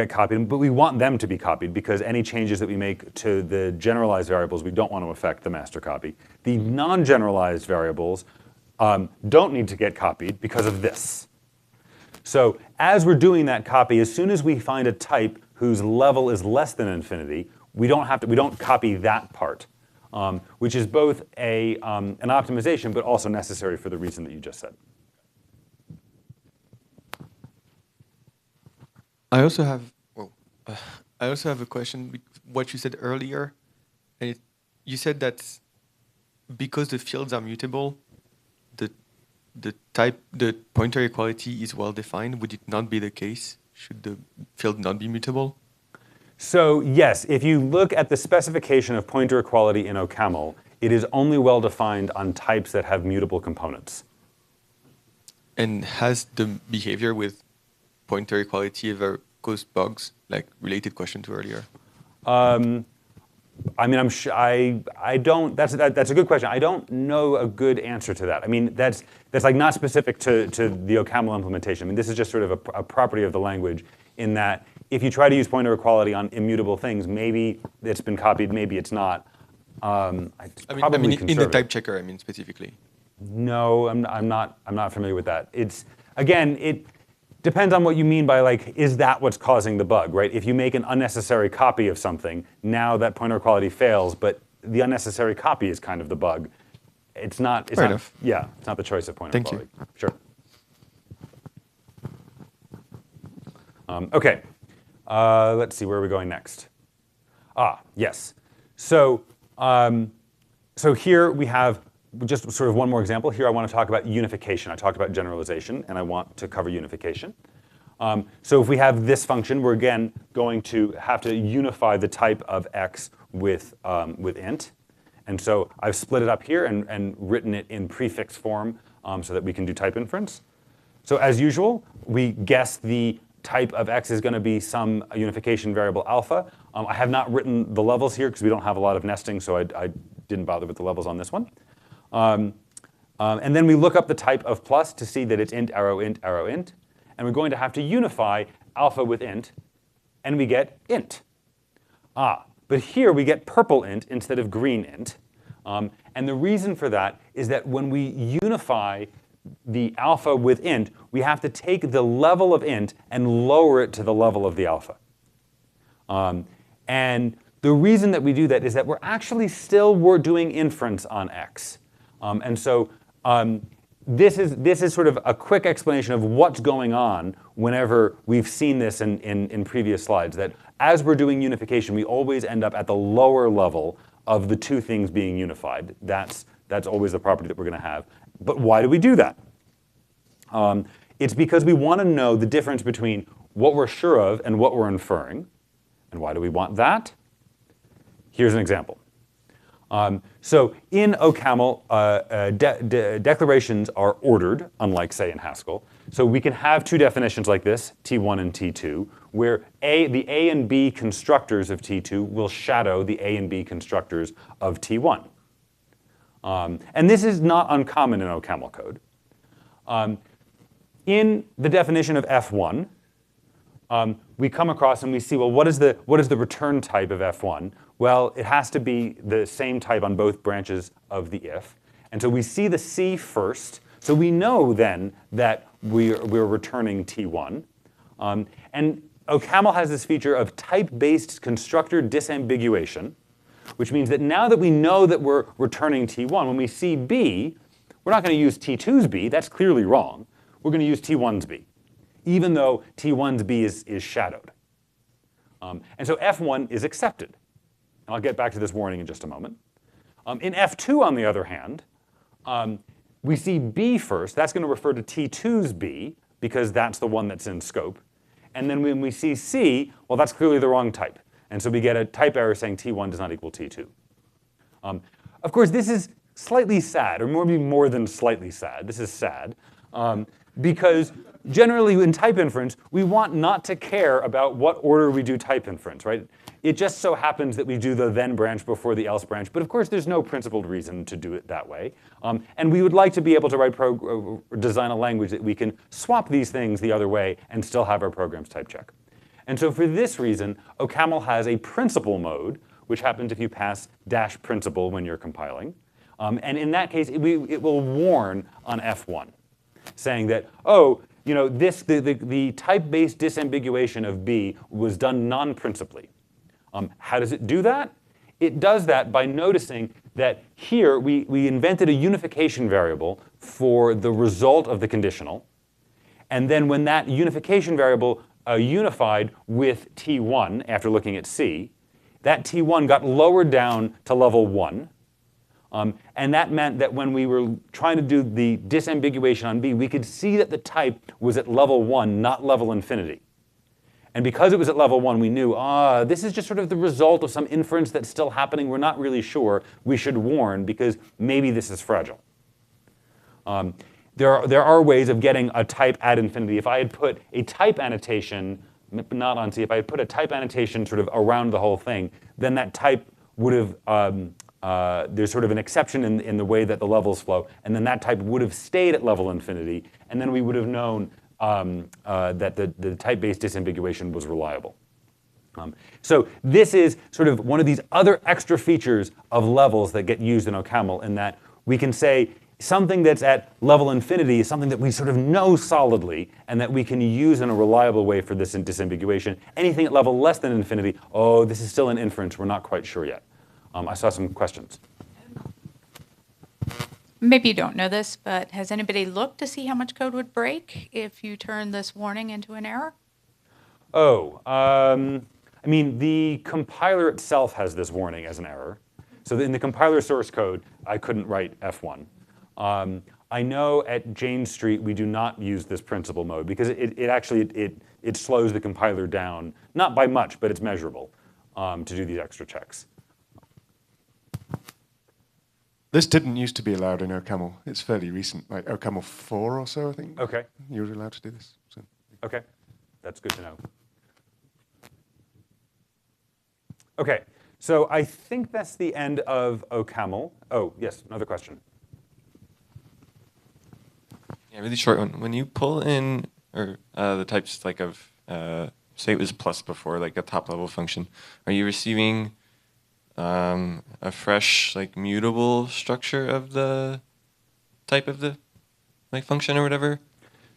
copied, but we want them to be copied because any changes that we make to the generalized variables, we don't want to affect the master copy. The non-generalized variables don't need to get copied because of this. So as we're doing that copy, as soon as we find a type whose level is less than infinity, we don't copy that part, which is both an optimization but also necessary for the reason that you just said. I also have a question. What you said earlier, you said that because the fields are mutable, the pointer equality is well defined. Would it not be the case? Should the field not be mutable? So yes, if you look at the specification of pointer equality in OCaml, it is only well defined on types that have mutable components. And has the behavior with pointer equality ever caused bugs, like related question to earlier? I mean, I don't. That's a good question. I don't know a good answer to that. I mean, that's like not specific to the OCaml implementation. I mean, this is just sort of a property of the language in that if you try to use pointer equality on immutable things, maybe it's been copied, maybe it's not. I mean, in the type checker, I mean specifically. No, I'm not familiar with that. It's again, it depends on what you mean by like, is that what's causing the bug, right? If you make an unnecessary copy of something, now that pointer equality fails, but the unnecessary copy is kind of the bug. It's not. Fair enough. Yeah, it's not the choice of pointer equality. Sure. Okay. Let's see, where are we going next? Yes. So, so here we have just sort of one more example. Here I want to talk about unification. I talked about generalization, and I want to cover unification. So if we have this function, we're again going to have to unify the type of x with int. And so I've split it up here and written it in prefix form so that we can do type inference. So as usual, we guess the type of x is going to be some unification variable alpha. I have not written the levels here because we don't have a lot of nesting, so I didn't bother with the levels on this one. And then we look up the type of plus to see that it's int, arrow, int, arrow, int. And we're going to have to unify alpha with int, and we get int. But here we get purple int instead of green int. And the reason for that is that when we unify the alpha with int, we have to take the level of int and lower it to the level of the alpha. And the reason that we do that is that we're actually still doing inference on x. And so this is sort of a quick explanation of what's going on whenever we've seen this in previous slides, that as we're doing unification, we always end up at the lower level of the two things being unified. That's always the property that we're going to have. But why do we do that? It's because we want to know the difference between what we're sure of and what we're inferring. And why do we want that? Here's an example. So in OCaml, declarations are ordered, unlike, say, in Haskell. So we can have two definitions like this, T1 and T2, where the A and B constructors of T2 will shadow the A and B constructors of T1. And this is not uncommon in OCaml code. In the definition of F1, we come across and we see, well, what is the return type of F1? Well, it has to be the same type on both branches of the if. And so we see the C first. So we know then that we're returning T1. And OCaml has this feature of type-based constructor disambiguation, which means that now that we know that we're returning T1, when we see B, we're not going to use T2's B. That's clearly wrong. We're going to use T1's B, even though T1's B is shadowed. And so F1 is accepted. And I'll get back to this warning in just a moment. In F2, on the other hand, we see B first. That's going to refer to T2's B, because that's the one that's in scope. And then when we see C, well, that's clearly the wrong type. And so we get a type error saying T1 does not equal T2. Of course, this is slightly sad, or maybe more than slightly sad. This is sad. Because generally in type inference, we want not to care about what order we do type inference, right? It just so happens that we do the then branch before the else branch. But of course, there's no principled reason to do it that way. And we would like to be able to design a language that we can swap these things the other way and still have our programs type check. And so for this reason, OCaml has a principal mode, which happens if you pass -principal when you're compiling. And in that case, it will warn on F1, saying that, oh, you know, the type-based disambiguation of B was done non-principally. How does it do that? It does that by noticing that here we invented a unification variable for the result of the conditional. And then when that unification variable unified with T1 after looking at C, that T1 got lowered down to level 1. And that meant that when we were trying to do the disambiguation on B, we could see that the type was at level 1, not level infinity. And because it was at level 1, we knew, this is just sort of the result of some inference that's still happening. We're not really sure. We should warn, because maybe this is fragile. There are ways of getting a type ad infinity. If I had put a type annotation, not on C, if I had put a type annotation sort of around the whole thing, then that type would have, there's sort of an exception in the way that the levels flow, and then that type would have stayed at level infinity, and then we would have known that the type-based disambiguation was reliable. So this is sort of one of these other extra features of levels that get used in OCaml, in that we can say something that's at level infinity is something that we sort of know solidly and that we can use in a reliable way for this disambiguation. Anything at level less than infinity, oh, this is still an inference, we're not quite sure yet. I saw some questions. Maybe you don't know this, but has anybody looked to see how much code would break if you turn this warning into an error? Oh, I mean, the compiler itself has this warning as an error. So in the compiler source code, I couldn't write F1. I know at Jane Street we do not use this principal mode because it actually slows the compiler down, not by much, but it's measurable to do these extra checks. This didn't used to be allowed in OCaml. It's fairly recent, like OCaml 4 or so, I think. Okay. You were allowed to do this. So. Okay, that's good to know. Okay, so I think that's the end of OCaml. Oh, yes, another question. Yeah, really short one. When you pull in or the types like of say it was plus before, like a top level function, are you receiving a fresh like mutable structure of the type of the like function or whatever?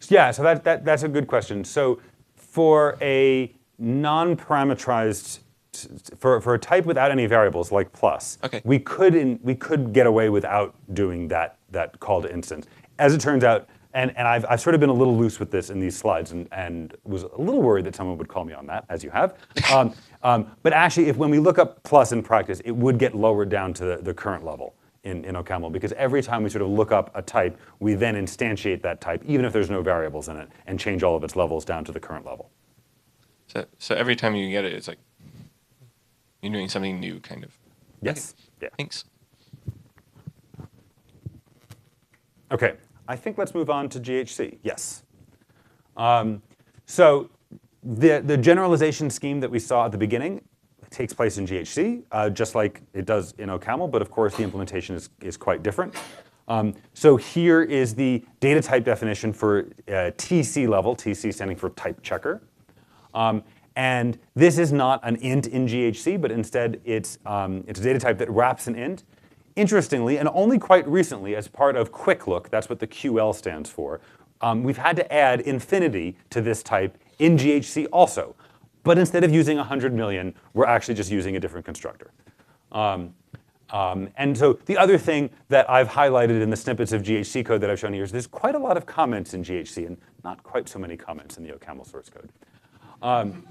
Yeah, so that's a good question. So for a non-parameterized for a type without any variables like plus, okay, we could get away without doing that call to instance. As it turns out. And I've sort of been a little loose with this in these slides and was a little worried that someone would call me on that, as you have. But actually, when we look up plus in practice, it would get lowered down to the current level in OCaml, because every time we sort of look up a type, we then instantiate that type, even if there's no variables in it, and change all of its levels down to the current level. So every time you get it, it's like you're doing something new, kind of. Yes. Okay. Yeah. Thanks. Okay. I think let's move on to GHC. Yes. So the generalization scheme that we saw at the beginning takes place in GHC, just like it does in OCaml, but of course the implementation is quite different. So here is the data type definition for TC level, TC standing for type checker. And this is not an int in GHC, but instead it's a data type that wraps an int. Interestingly, and only quite recently, as part of quick look, that's what the QL stands for, we've had to add infinity to this type in GHC also. But instead of using 100 million, we're actually just using a different constructor. And so the other thing that I've highlighted in the snippets of GHC code that I've shown here is there's quite a lot of comments in GHC and not quite so many comments in the OCaml source code. In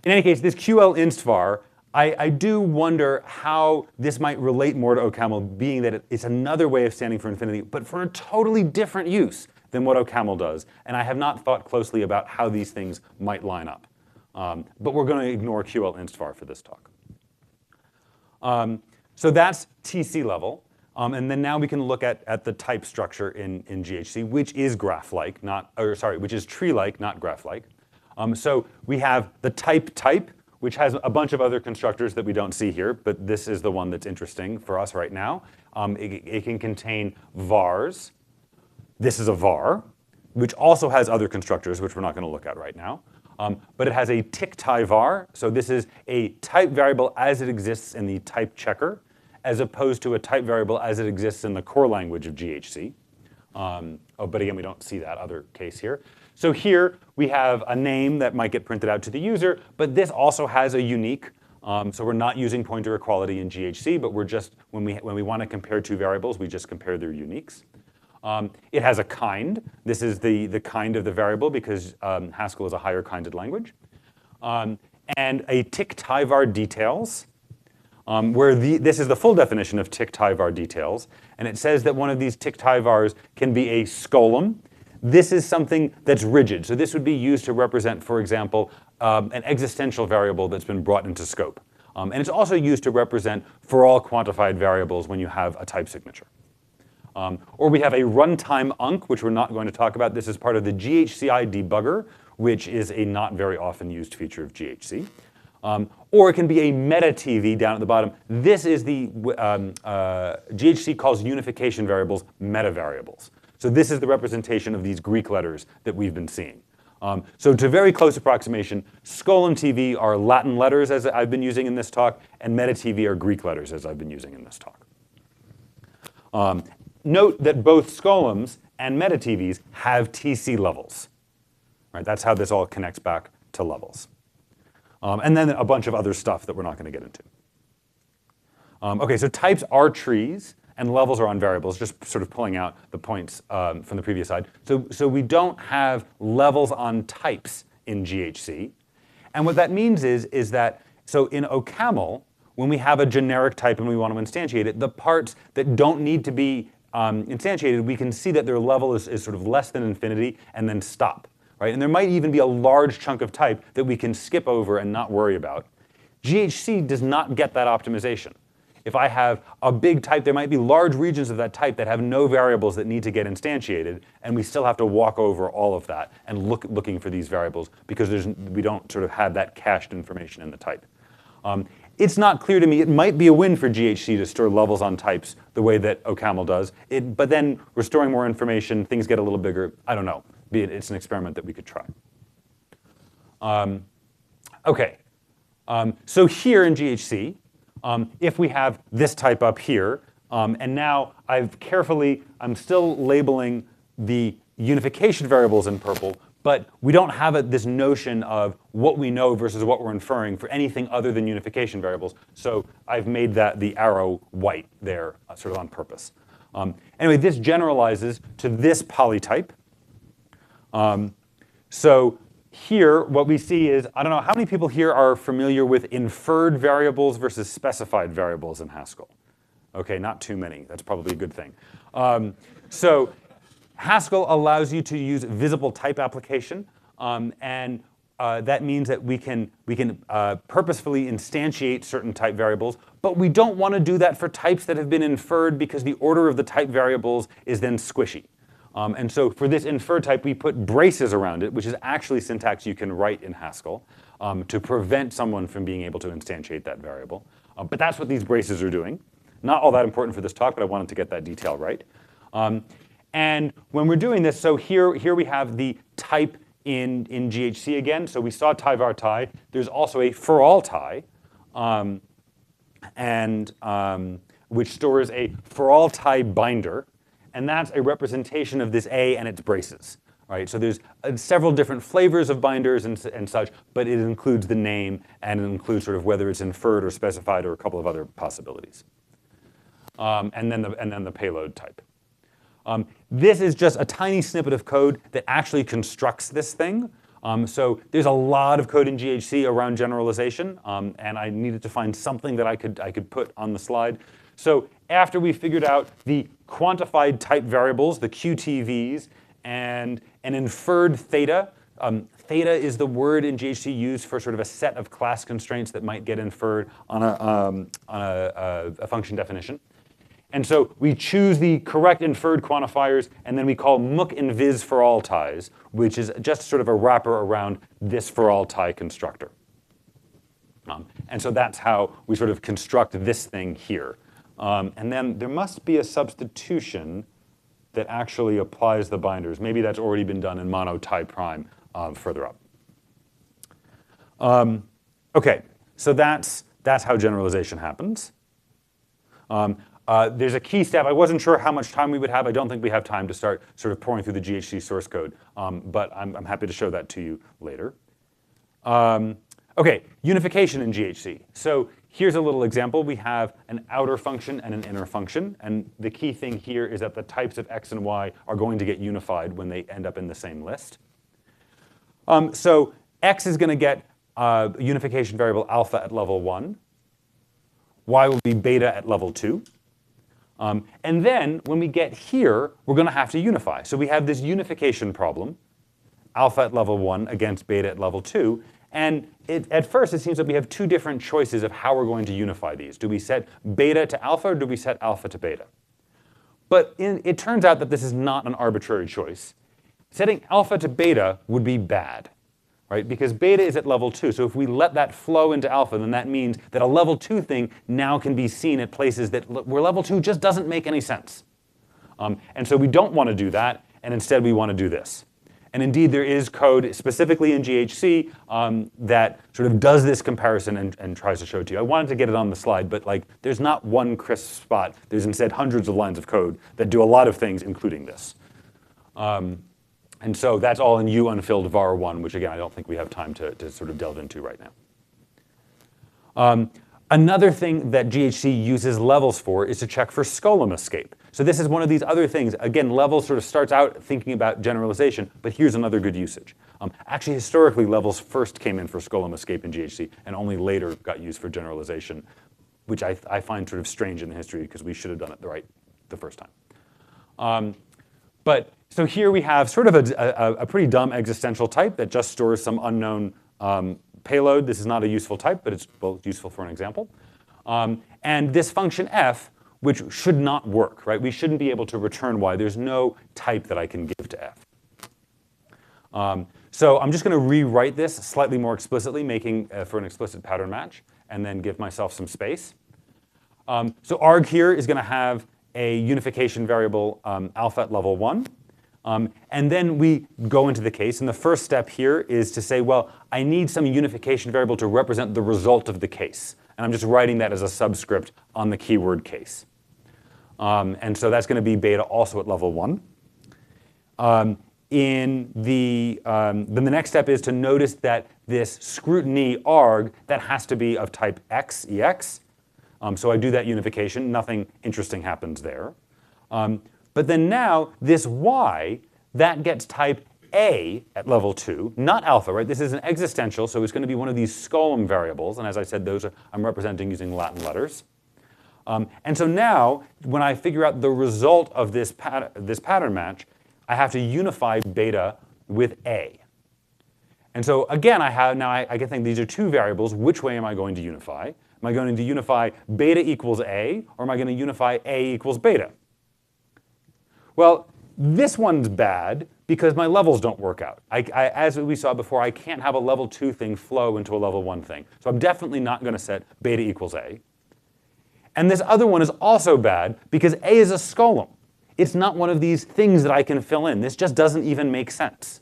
any case, this QL inst var, I do wonder how this might relate more to OCaml, being that it's another way of standing for infinity, but for a totally different use than what OCaml does. And I have not thought closely about how these things might line up. But we're going to ignore QL inst var for this talk. So that's TC level. And then now we can look at the type structure in GHC, which is graph-like, which is tree-like, not graph-like. So we have the type, which has a bunch of other constructors that we don't see here, but this is the one that's interesting for us right now. It can contain vars. This is a var, which also has other constructors, which we're not going to look at right now. But it has a tick-tie var, so this is a type variable as it exists in the type checker, as opposed to a type variable as it exists in the core language of GHC. But again, we don't see that other case here. So here we have a name that might get printed out to the user, but this also has a unique. So we're not using pointer equality in GHC, but we're just, when we want to compare two variables, we just compare their uniques. It has a kind. This is the kind of the variable because Haskell is a higher kinded language. And a tick-tie var details, where this is the full definition of tick-tie var details. And it says that one of these tick-tie vars can be a scolum. This is something that's rigid. So this would be used to represent, for example, an existential variable that's been brought into scope. And it's also used to represent for all quantified variables when you have a type signature. Or we have a runtime unc, which we're not going to talk about. This is part of the GHCI debugger, which is a not very often used feature of GHC. Or it can be a meta TV down at the bottom. This is the, GHC calls unification variables meta variables. So this is the representation of these Greek letters that we've been seeing. So to very close approximation, Skol and TV are Latin letters, as I've been using in this talk, and meta TV are Greek letters, as I've been using in this talk. Note that both Skoloms and meta TVs have TC levels. Right? That's how this all connects back to levels. And then a bunch of other stuff that we're not going to get into. Okay, so types are trees, and levels are on variables, just sort of pulling out the points from the previous slide. So we don't have levels on types in GHC. And what that means is that, so in OCaml, when we have a generic type and we want to instantiate it, the parts that don't need to be instantiated, we can see that their level is sort of less than infinity and then stop. Right? And there might even be a large chunk of type that we can skip over and not worry about. GHC does not get that optimization. If I have a big type, there might be large regions of that type that have no variables that need to get instantiated, and we still have to walk over all of that and looking for these variables because we don't sort of have that cached information in the type. It's not clear to me. It might be a win for GHC to store levels on types the way that OCaml does. But then we're storing more information, things get a little bigger. I don't know. It's an experiment that we could try. Okay. So here in GHC, if we have this type up here, and now I'm still labeling the unification variables in purple, but we don't have this notion of what we know versus what we're inferring for anything other than unification variables. So I've made the arrow white there, sort of on purpose. Anyway, this generalizes to this polytype. So here, what we see is, I don't know, how many people here are familiar with inferred variables versus specified variables in Haskell? Okay, not too many. That's probably a good thing. So Haskell allows you to use visible type application, and that means that we can purposefully instantiate certain type variables, but we don't want to do that for types that have been inferred because the order of the type variables is then squishy. And so for this inferred type, we put braces around it, which is actually syntax you can write in Haskell to prevent someone from being able to instantiate that variable. But that's what these braces are doing. Not all that important for this talk, but I wanted to get that detail right. And when we're doing this, so here we have the type in GHC again. So we saw tie var tie. There's also a for all tie, which stores a for all tie binder. And that's a representation of this A and its braces. Right? So there's several different flavors of binders and such, but it includes the name and it includes sort of whether it's inferred or specified or a couple of other possibilities. And then the payload type. This is just a tiny snippet of code that actually constructs this thing. So there's a lot of code in GHC around generalization, and I needed to find something that I could put on the slide. So after we figured out the quantified type variables, the QTVs, and an inferred theta, theta is the word in GHC used for sort of a set of class constraints that might get inferred on a function definition. And so we choose the correct inferred quantifiers, and then we call muk and viz for all ties, which is just sort of a wrapper around this for all tie constructor. And so that's how we sort of construct this thing here. And then there must be a substitution that actually applies the binders. Maybe that's already been done in mono tie prime further up. Okay, so that's how generalization happens. There's a key step. I wasn't sure how much time we would have. I don't think we have time to start sort of pouring through the GHC source code, but I'm happy to show that to you later. Okay, unification in GHC. So here's a little example. We have an outer function and an inner function, and the key thing here is that the types of x and y are going to get unified when they end up in the same list. So x is going to get a unification variable alpha at level 1. Y will be beta at level 2. And then when we get here, we're going to have to unify. So we have this unification problem, alpha at level 1 against beta at level 2. And at first, it seems that we have two different choices of how we're going to unify these. Do we set beta to alpha, or do we set alpha to beta? But it turns out that this is not an arbitrary choice. Setting alpha to beta would be bad. right? Because beta is at level 2. So if we let that flow into alpha, then that means that a level 2 thing now can be seen at places where level 2 just doesn't make any sense. And so we don't want to do that, and instead we want to do this. And indeed, there is code specifically in GHC that sort of does this comparison and tries to show it to you. I wanted to get it on the slide, but like, there's not one crisp spot. There's instead hundreds of lines of code that do a lot of things, including this. And so that's all in U unfilled var1, which again, I don't think we have time to sort of delve into right now. Another thing that GHC uses levels for is to check for Skolem escape. So this is one of these other things. Again, levels sort of starts out thinking about generalization, but here's another good usage. Actually, historically, levels first came in for Skolem escape in GHC and only later got used for generalization, which I find sort of strange in the history because we should have done it right the first time. But so here we have sort of a pretty dumb existential type that just stores some unknown payload. This is not a useful type, but it's useful for an example. And this function f, which should not work, right? We shouldn't be able to return y. There's no type that I can give to f. So I'm just going to rewrite this slightly more explicitly, making for an explicit pattern match, and then give myself some space. So arg here is going to have a unification variable alpha at level 1. And then we go into the case, and the first step here is to say, well, I need some unification variable to represent the result of the case. And I'm just writing that as a subscript on the keyword case. And so that's going to be beta also at level 1. Then the next step is to notice that this scrutiny arg, that has to be of type x, ex. So I do that unification. Nothing interesting happens there. But then now, this y, that gets type a at level 2, not alpha, right? This is an existential, so it's going to be one of these Skolem variables. And as I said, those I'm representing using Latin letters. And so now, when I figure out the result of this pattern match, I have to unify beta with a. And so again, I can think these are two variables. Which way am I going to unify? Am I going to unify beta equals a, or am I going to unify a equals beta? Well, this one's bad because my levels don't work out. As we saw before, I can't have a level 2 thing flow into a level 1 thing. So I'm definitely not going to set beta equals a. And this other one is also bad because a is a Skolem. It's not one of these things that I can fill in. This just doesn't even make sense.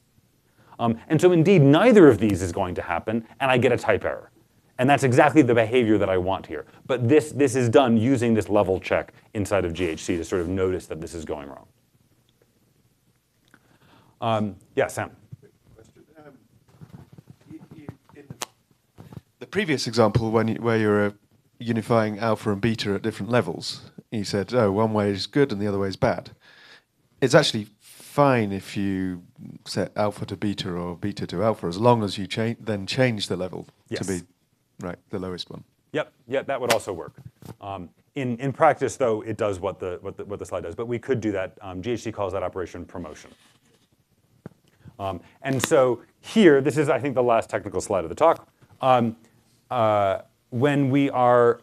And so indeed, neither of these is going to happen, and I get a type error. And that's exactly the behavior that I want here. But this is done using this level check inside of GHC to sort of notice that this is going wrong. Yeah, Sam. Question. In the previous example, where you're unifying alpha and beta at different levels, you said, oh, one way is good and the other way is bad. It's actually fine if you set alpha to beta or beta to alpha, as long as you then change the level to be the lowest one. Yep, that would also work. In practice, though, it does what the slide does, but we could do that. GHC calls that operation promotion. And so here, this is, I think, the last technical slide of the talk. When we are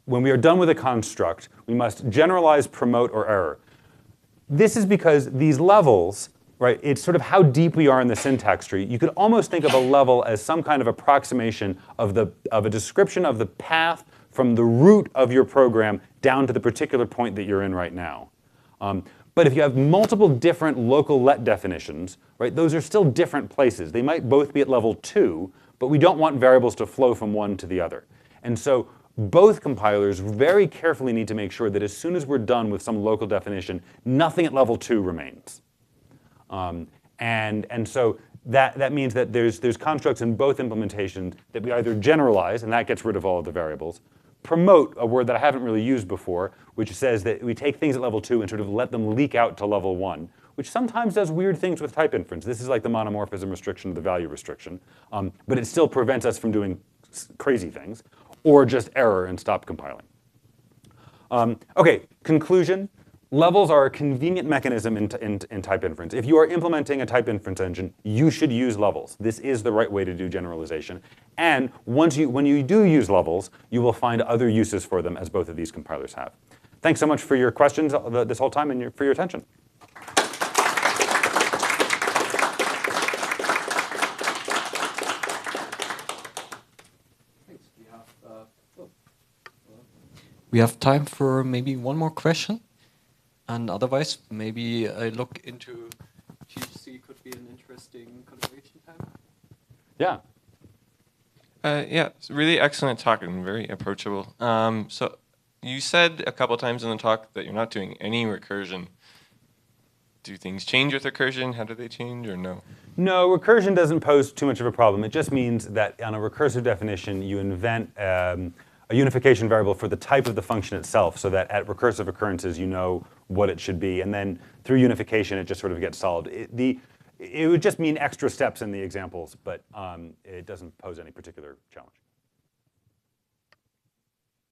done with a construct, we must generalize, promote, or error. This is because these levels, right, it's sort of how deep we are in the syntax tree. You could almost think of a level as some kind of approximation of a description of the path from the root of your program down to the particular point that you're in right now. But if you have multiple different local let definitions, right, those are still different places. They might both be at level 2, but we don't want variables to flow from one to the other. And so both compilers very carefully need to make sure that as soon as we're done with some local definition, nothing at level 2 remains. And so that means that there's constructs in both implementations that we either generalize, and that gets rid of all of the variables, promote, a word that I haven't really used before, which says that we take things at level 2 and sort of let them leak out to level 1, which sometimes does weird things with type inference. This is like the monomorphism restriction of the value restriction, but it still prevents us from doing crazy things, or just error and stop compiling. OK, conclusion. Levels are a convenient mechanism in type inference. If you are implementing a type inference engine, you should use levels. This is the right way to do generalization. And when you do use levels, you will find other uses for them, as both of these compilers have. Thanks so much for your questions this whole time and for your attention. we have time for maybe one more question. And otherwise, maybe a look into GHC could be an interesting continuation time. Yeah. Yeah, it's really excellent talk and very approachable. So you said a couple times in the talk that you're not doing any recursion. Do things change with recursion? How do they change, or no? No, recursion doesn't pose too much of a problem. It just means that on a recursive definition, you invent a unification variable for the type of the function itself, so that at recursive occurrences, you know what it should be. And then through unification, it just sort of gets solved. It would just mean extra steps in the examples, but it doesn't pose any particular challenge.